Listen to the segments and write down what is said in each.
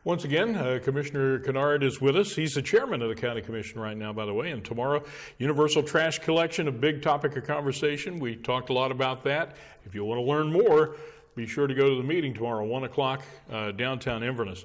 Once again, Commissioner Kinnard is with us. He's the chairman of the County Commission right now, by the way. And tomorrow, universal trash collection, a big topic of conversation. We talked a lot about that. If you want to learn more, be sure to go to the meeting tomorrow, 1 o'clock, downtown Inverness.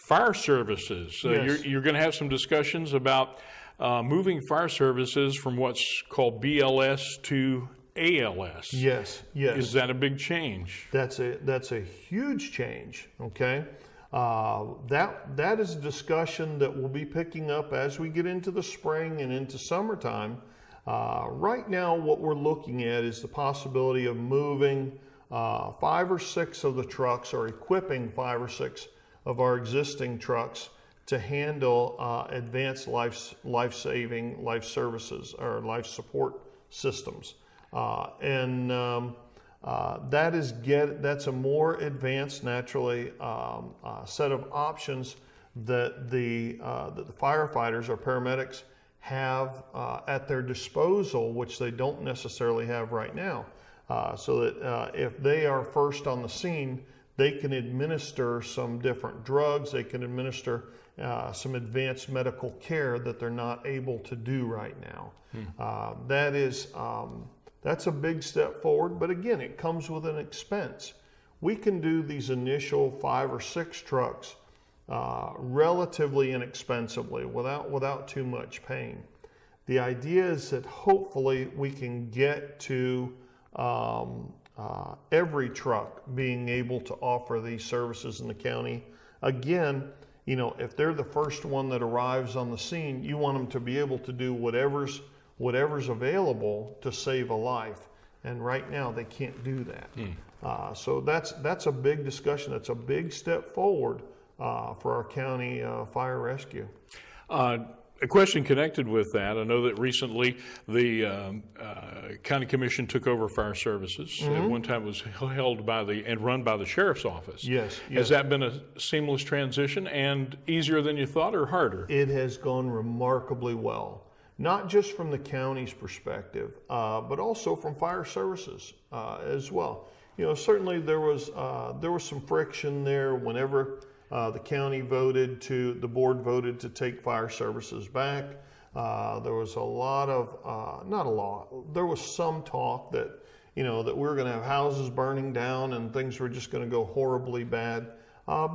Fire services. Yes. You're going to have some discussions about moving fire services from what's called BLS to ALS. Yes, yes. Is that a big change? That's a huge change, okay? That is a discussion that we'll be picking up as we get into the spring and into summertime. Right now, what we're looking at is the possibility of moving 5 or 6 of the trucks, or equipping 5 or 6 of our existing trucks to handle advanced life services or life support systems. That's a more advanced, naturally, set of options that the firefighters or paramedics have at their disposal, which they don't necessarily have right now. So that if they are first on the scene, they can administer some different drugs, they can administer some advanced medical care that they're not able to do right now. That's a big step forward, but again, it comes with an expense. We can do these initial 5 or 6 trucks relatively inexpensively, without too much pain. The idea is that hopefully we can get to every truck being able to offer these services in the county. Again, you know, if they're the first one that arrives on the scene, you want them to be able to do whatever's available to save a life, and right now they can't do that. So that's a big discussion. That's a big step forward for our county fire rescue. A question connected with that. I know that recently the County Commission took over fire services. Mm-hmm. At one time it was held by and run by the Sheriff's Office. Yes. Has that been a seamless transition and easier than you thought, or harder? It has gone remarkably well. Not just from the county's perspective, but also from fire services as well. You know, certainly there was some friction there whenever the board voted to take fire services back. There was there was some talk that, you know, that we were going to have houses burning down and things were just going to go horribly bad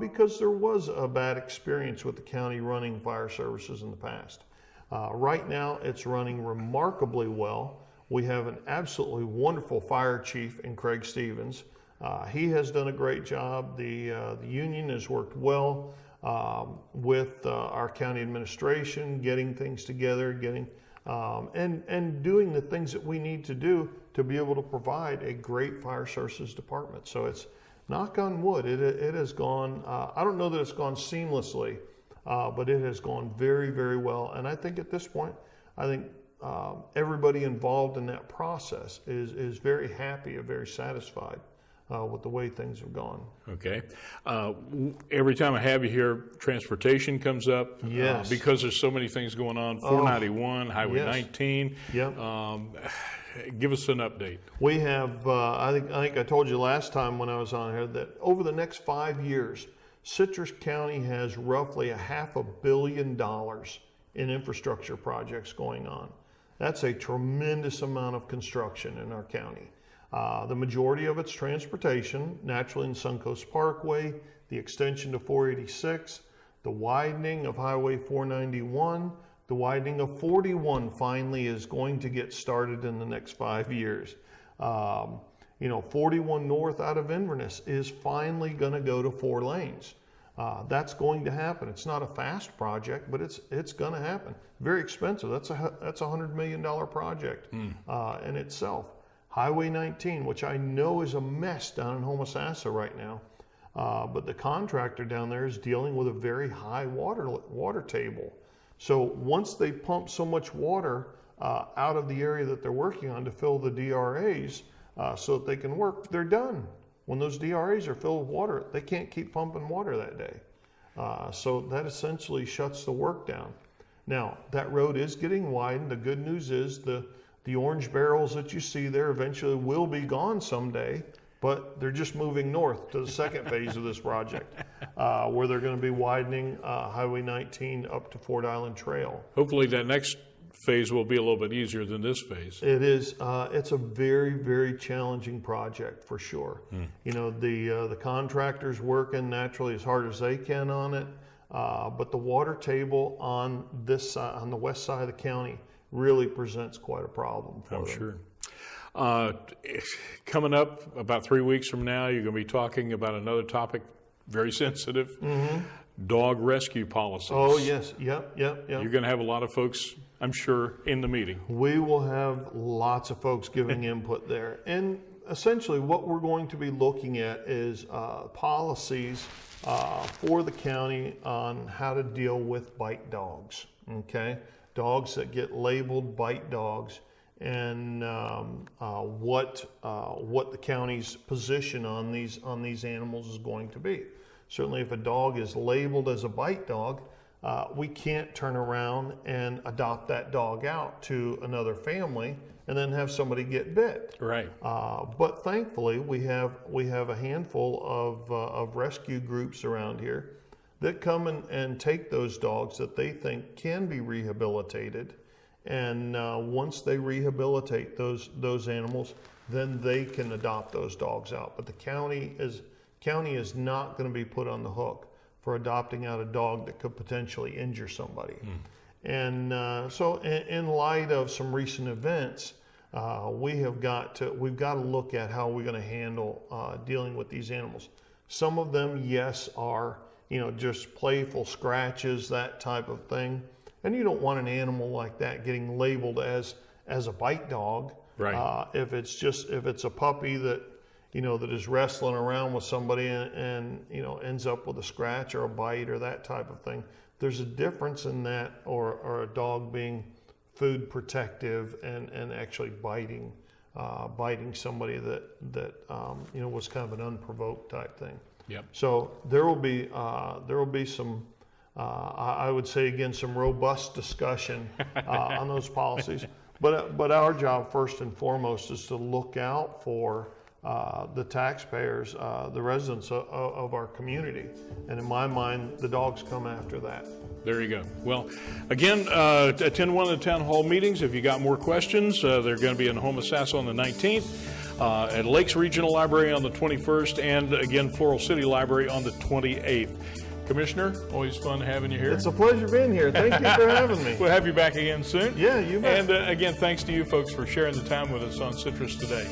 because there was a bad experience with the county running fire services in the past. Right now, it's running remarkably well. We have an absolutely wonderful fire chief in Craig Stevens. He has done a great job. The union has worked well with our county administration, getting things together, and doing the things that we need to do to be able to provide a great fire services department. So it's, knock on wood, it has gone, I don't know that it's gone seamlessly, but it has gone very, very well. And I think at this point, everybody involved in that process is very happy and very satisfied with the way things have gone. Okay. Every time I have you here, transportation comes up. Yes. Because there's so many things going on. 491, Highway yes. 19. Yep. Give us an update. We have, I think I told you last time when I was on here that over the next 5 years, Citrus County has roughly $500 million in infrastructure projects going on. That's a tremendous amount of construction in our county. The majority of it's transportation, naturally in Suncoast Parkway, the extension to 486, the widening of Highway 491, the widening of 41 finally is going to get started in the next 5 years. 41 north out of Inverness is finally going to go to 4 lanes. That's going to happen. It's not a fast project, but it's going to happen. Very expensive. That's a $100 million project in itself. Highway 19, which I know is a mess down in Homosassa right now, but the contractor down there is dealing with a very high water table. So once they pump so much water out of the area that they're working on to fill the DRAs so that they can work, they're done. When those DRAs are filled with water, they can't keep pumping water that day. So that essentially shuts the work down. Now, that road is getting widened. The good news is the orange barrels that you see there eventually will be gone someday, but they're just moving north to the second phase of this project. where they're going to be widening Highway 19 up to Fort Island Trail. Hopefully that next phase will be a little bit easier than this phase. It is. It's a very, very challenging project for sure. You know, the contractors working naturally as hard as they can on it, but the water table on this side, on the west side of the county, really presents quite a problem for them. Sure. Coming up about 3 weeks from now, you're going to be talking about another topic, very sensitive, dog rescue policies. Oh, yes. Yep. You're going to have a lot of folks, I'm sure, in the meeting. We will have lots of folks giving input there. And essentially what we're going to be looking at is policies for the county on how to deal with bite dogs, okay? Dogs that get labeled bite dogs, and what the county's position on these animals is going to be. Certainly if a dog is labeled as a bite dog, we can't turn around and adopt that dog out to another family and then have somebody get bit. Right. But thankfully, we have a handful of rescue groups around here that come and take those dogs that they think can be rehabilitated. And once they rehabilitate those animals, then they can adopt those dogs out. But the county is not going to be put on the hook for adopting out a dog that could potentially injure somebody. And so in light of some recent events, we've got to look at how we're going to handle dealing with these animals. Some of them, yes, are just playful scratches, that type of thing. And you don't want an animal like that getting labeled as a bite dog. Right. If it's a puppy that that is wrestling around with somebody and ends up with a scratch or a bite or that type of thing, there's a difference in that or a dog being food protective and actually biting somebody that was kind of an unprovoked type thing. Yep. So there will be some. I would say again some robust discussion on those policies, but our job first and foremost is to look out for the taxpayers, the residents of our community, and in my mind, the dogs come after that. There you go. Well, again, attend one of the town hall meetings if you got more questions. They're going to be in Homosassa on the 19th, at Lakes Regional Library on the 21st, and again, Floral City Library on the 28th. Commissioner, always fun having you here. It's a pleasure being here. Thank you for having me. We'll have you back again soon. Yeah, you bet. And again, thanks to you folks for sharing the time with us on Citrus Today.